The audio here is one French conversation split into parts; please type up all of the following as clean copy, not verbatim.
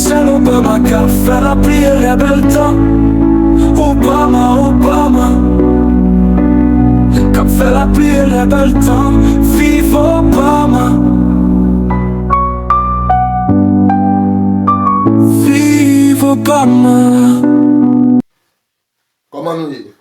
Michelle Obama qui a fait la prière et bel temps. Obama qui a fait la prière et bel temps. Vive Obama. Vive Obama. Comment nous y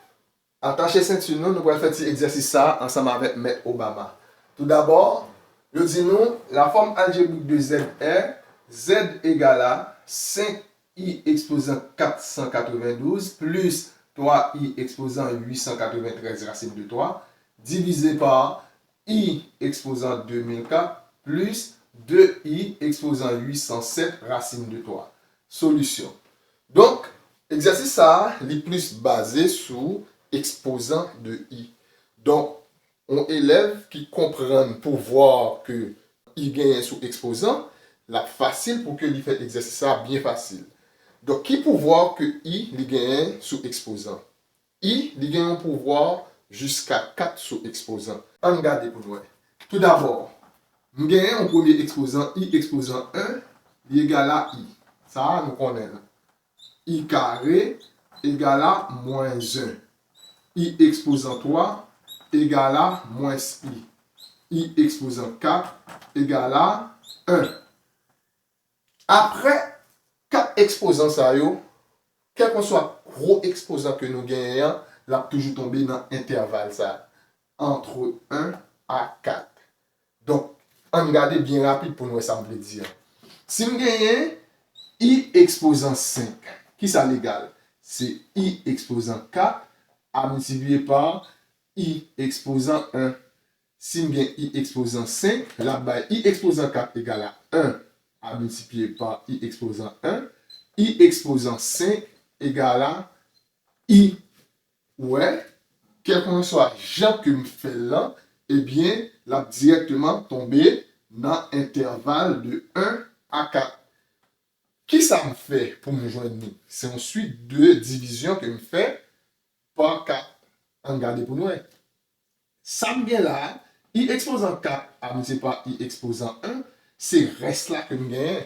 attacher ceinture nous allons faire cet exercice ça ensemble avec M. Obama. Tout d'abord, nous disons la forme algébrique de Z est Z égale à 5i exposant 492 plus 3i exposant 893 racine de 3 divisé par i exposant 2004 plus 2i exposant 807 racine de 3. Solution. Donc, exercice ça est plus basé sur exposant de i. Donc, on élève qui comprennent pour voir que i gagne sous exposant, la facile pour que il fait exercice ça bien facile. Donc, qui pour voir que i li gagne sous exposant? I li gagne un pouvoir jusqu'à 4 sous exposant. On regarde pour nous. Tout d'abord, nous gagnons un premier exposant, i exposant 1, il égale à i. Ça, nous connaissons. I carré égale à moins 1. I exposant 3 égale à moins i. I exposant 4 égale à 1. Après 4 exposants, ça yo, quel qu'on soit gros exposant que nous gagnons, là toujours tomber dans l'intervalle ça entre 1 à 4. Donc, on regarde bien rapide pour nous, ça me veut dire. Si nous gagnons i exposant 5, qui ça l'égal? C'est i exposant 4 à multiplier par i exposant 1. Si nous gagnons i exposant 5, là-bas, i exposant 4 égale à 1 à multiplier par i exposant 1. I exposant 5 égale à i. Ouais, quel qu'on soit Jean que me fait là, eh bien, là directement tomber dans l'intervalle de 1 à 4. Qui ça me fait pour me joindre nous? C'est ensuite de division que me fait par 4. Regardez pour nous. Ça me vient là, i exposant 4 à multiplier par i exposant 1, c'est reste là que me gagne.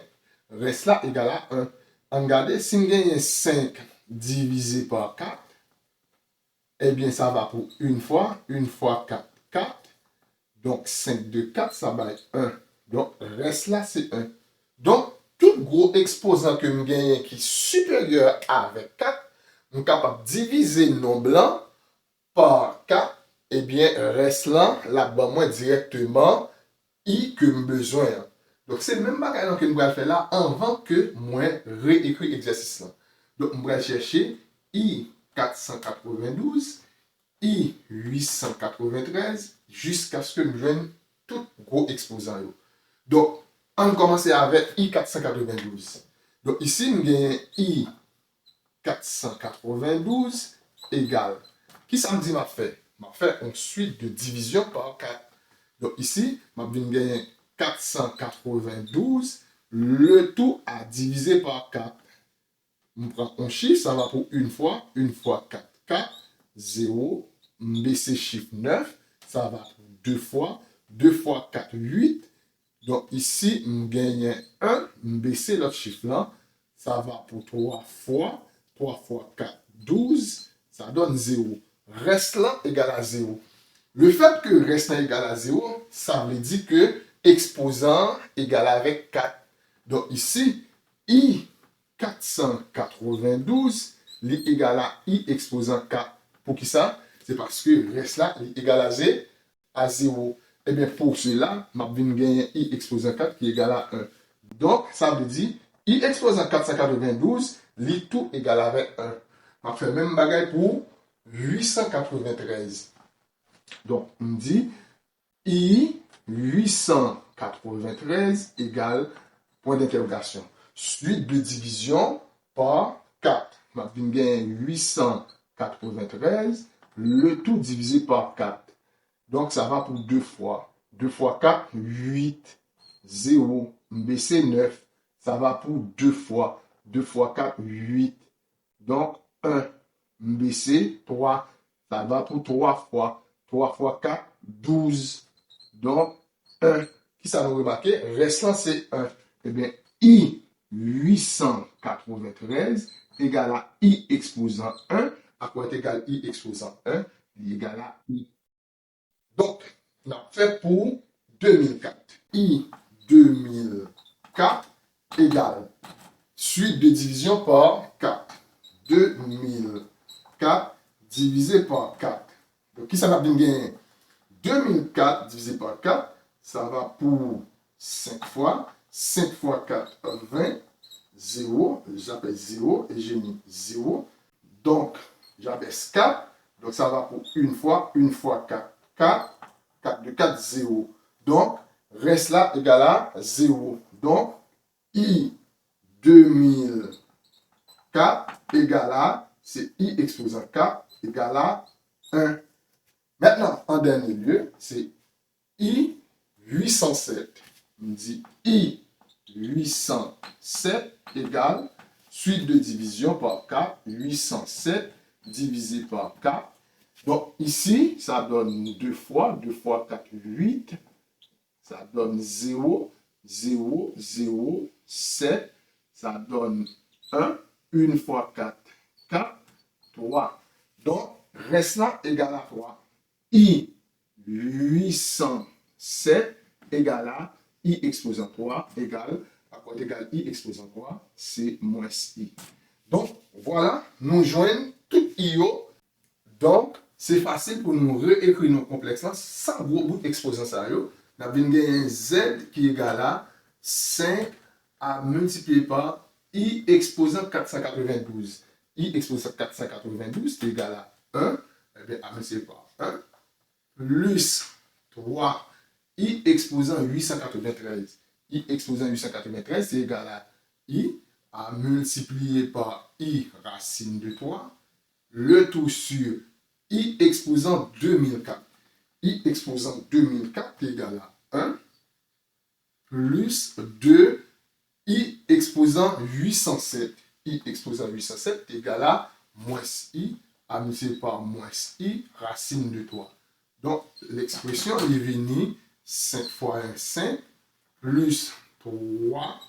Reste là égale à 1. Regardez, si me gagne 5 divisé par 4, eh bien ça va pour une fois 4, 4. Donc 5 de 4, ça va être 1. Donc reste là, c'est 1. Donc, tout gros exposant que nous gagnons qui est supérieur avec 4, nous sommes capables de diviser non blanc par 4, et bien, reste là-bas, moi directement, i que nous besoin. Donc, c'est le même bagage que nous allons faire là avant que moi réécrit l'exercice là. Donc, nous allons chercher i 492, i 893, jusqu'à ce que nous joignons tout gros exposant. Donc, on commence avec i 492. Donc ici, nous avons i 492 égale. Qui ça me dit m'a fait? M'a fait une suite de division par 4. Donc ici, m'a gagner 492, le tout à diviser par 4. On prend un chiffre, ça va pour une fois 4, 4, 0, baisser chiffre 9, ça va pour 2 fois 4, 8. Donc ici, nous gagnons 1, nous baissons l'autre chiffre là, ça va pour 3 fois 4, 12, ça donne 0. Reste là égale à 0. Le fait que reste là égale à 0, ça veut dire que exposant égale avec 4. Donc ici, i 492 est égal à i exposant 4. Pour qui ça? C'est parce que reste là est égal à 0. Eh bien, pour cela, je vais gagner i exposant 4 qui est égal à 1. Donc, ça veut dire, i exposant 492, li tout égal avec 1. Je vais faire le même bagage pour 893. Donc, on dit, i 893 égale point d'interrogation. Suite de division par 4. Je vais gagner 893, le tout divisé par 4. Donc, ça va pour 2 fois. 2 fois 4, 8. 0. Baisser 9. Ça va pour 2 fois. 2 fois 4, 8. Donc, 1. Baisser 3. Ça va pour 3 fois. 3 fois 4, 12. Donc, 1. Qui ça nous remarque? Restant, c'est 1. Eh bien, i 893 égale à I exposant 1. À quoi est égal I exposant 1? Il est égal à I. Donc, on a fait pour 2004. I 2004 égale suite de division par 4. 2004 divisé par 4. Donc, qui ça va bien gagner? 2004 divisé par 4, ça va pour 5 fois. 5 fois 4, 20. 0, j'appelle 0 et j'ai mis 0. Donc, j'abaisse 4. Donc, ça va pour une fois 4. 4, 4 de 4, 0. Donc, reste là égal à 0. Donc, I 2004 égale à, c'est I exposant 4 égale à 1. Maintenant, en dernier lieu, c'est I 807. On dit I 807 égale suite de division par 4. 807 divisé par 4. Donc ici, ça donne 2 fois. 2 fois 4, 8. Ça donne 0, 0, 0, 7. Ça donne 1. 1 fois 4, 4, 3. Donc, reste là égal à 3. I 807 égale à I exposant 3 égale, à quoi égale I exposant 3, c'est moins I. Donc, voilà, nous joignons tout IO. Donc, c'est facile pour nous réécrire nos complexes là sans gros bout exposant ça. Nous avons un Z qui est égal à 5 à multiplier par I exposant 492. I exposant 492 est égal à 1, eh bien, à multiplier par 1, plus 3, I exposant 893. I exposant 893, c'est égal à I à multiplier par I racine de 3, le tout sur I exposant 2004. I exposant 2004 est égal à 1, plus 2, I exposant 807. I exposant 807 est égal à moins I à multiplier par moins I racine de 3. Donc, l'expression est venue 5 fois 1, 5, plus 3,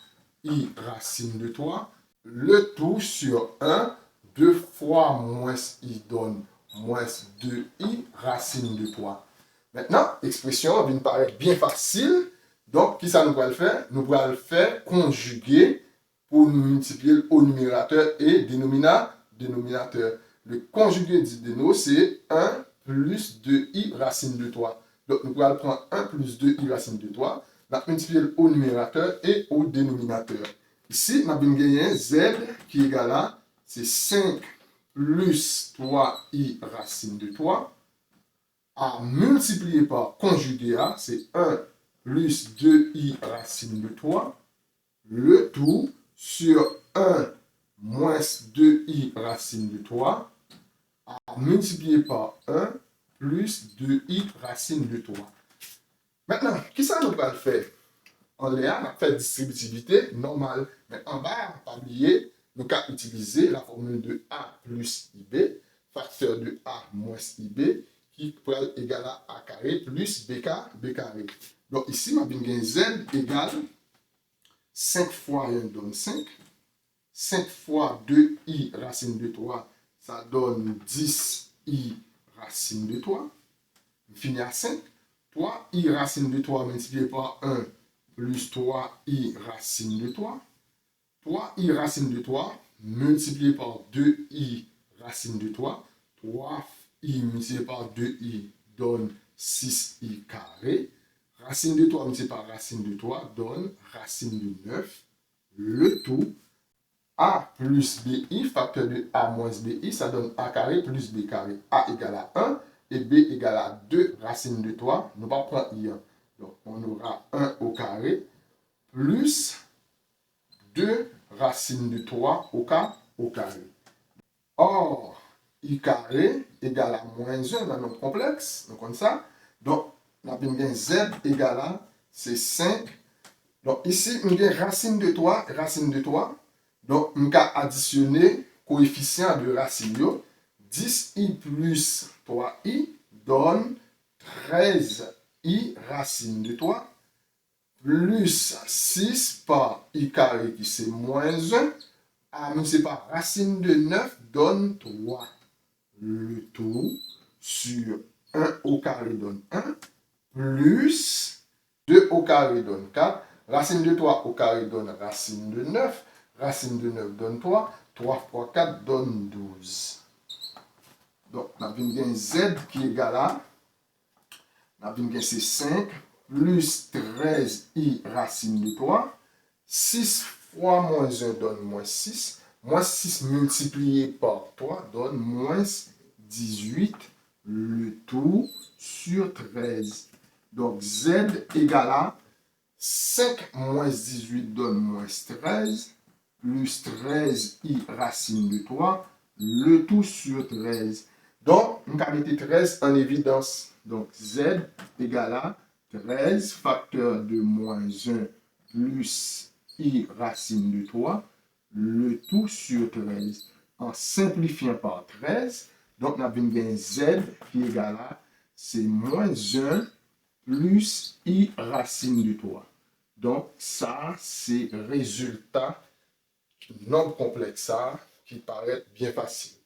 I racine de 3, le tout sur 1, 2 fois moins I donne moins 2I racine de 3. Maintenant, l'expression vient paraître bien facile. Donc, qui ça nous va le faire? Nous allons le faire conjuguer pour nous multiplier au numérateur et dénominateur. Le conjugué du déno, c'est 1 plus 2i racine de 3. Donc, nous allons prendre 1 plus 2i racine de 3, nous allons multiplier au numérateur et au dénominateur. Ici, nous avons gagné z qui est égal à, c'est 5 plus 3i racine de 3, à multiplier par conjugué à, c'est 1 plus 2i racine de 3, le tout sur 1 moins 2i racine de 3, à multiplier par 1 plus 2i racine de 3. Maintenant, qui ça nous va le faire? En l'air, on a fait distributivité normale. Mais en bas, on va oublier, nous allons utiliser la formule de A plus IB, facteur de A moins IB, qui peut être égal à A carré plus B carré. Donc ici, on a bien Z égale 5 fois 1 donne 5. 5 fois 2i racine de 3, ça donne 10i racine de 3. On finit à 5. 3i racine de 3 multiplié par 1 plus 3i racine de 3. 3i racine de 3 multiplié par 2i racine de 3. 3i multiplié par 2i donne 6i carré. Racine de 3 multiplié par racine de 3 donne racine de 9. Le tout, A plus BI, facteur de A moins BI, ça donne A carré plus B carré. A égale à 1 et B égale à 2 racine de 3. Nous allons prendre I1. Donc, on aura 1 au carré plus 2 racine de 3 au carré. Or, I carré égale à moins 1 dans notre complexe. Donc, comme ça. Donc, on a bien Z égale à, c'est 5. Donc, ici, on a racine de 3, racine de 3. Donc, on va additionner coefficient de racine. 10i plus 3i donne 13i racine de 3. plus 6 par I carré qui c'est moins 1, amusé par racine de 9 donne 3. Le tout sur 1 au carré donne 1, plus 2 au carré donne 4, racine de 3 au carré donne racine de 9, racine de 9 donne 3, 3 fois 4 donne 12. Donc, on a un Z qui est égal à, on a un c'est 5 plus 13i racine de 3, 6 fois moins 1 donne moins 6, moins 6 multiplié par 3 donne moins 18, le tout sur 13. Donc, Z égale à 5 moins 18 donne moins 13, plus 13i racine de 3, le tout sur 13. Donc, on va mettre 13 en évidence. Donc, Z égale à 13 facteur de moins 1 plus i racine de 3, le tout sur 13. En simplifiant par 13, donc on a bien Z qui est égal à, c'est moins 1 plus i racine de 3. Donc, ça, c'est résultat non complexe, ça, qui paraît bien facile.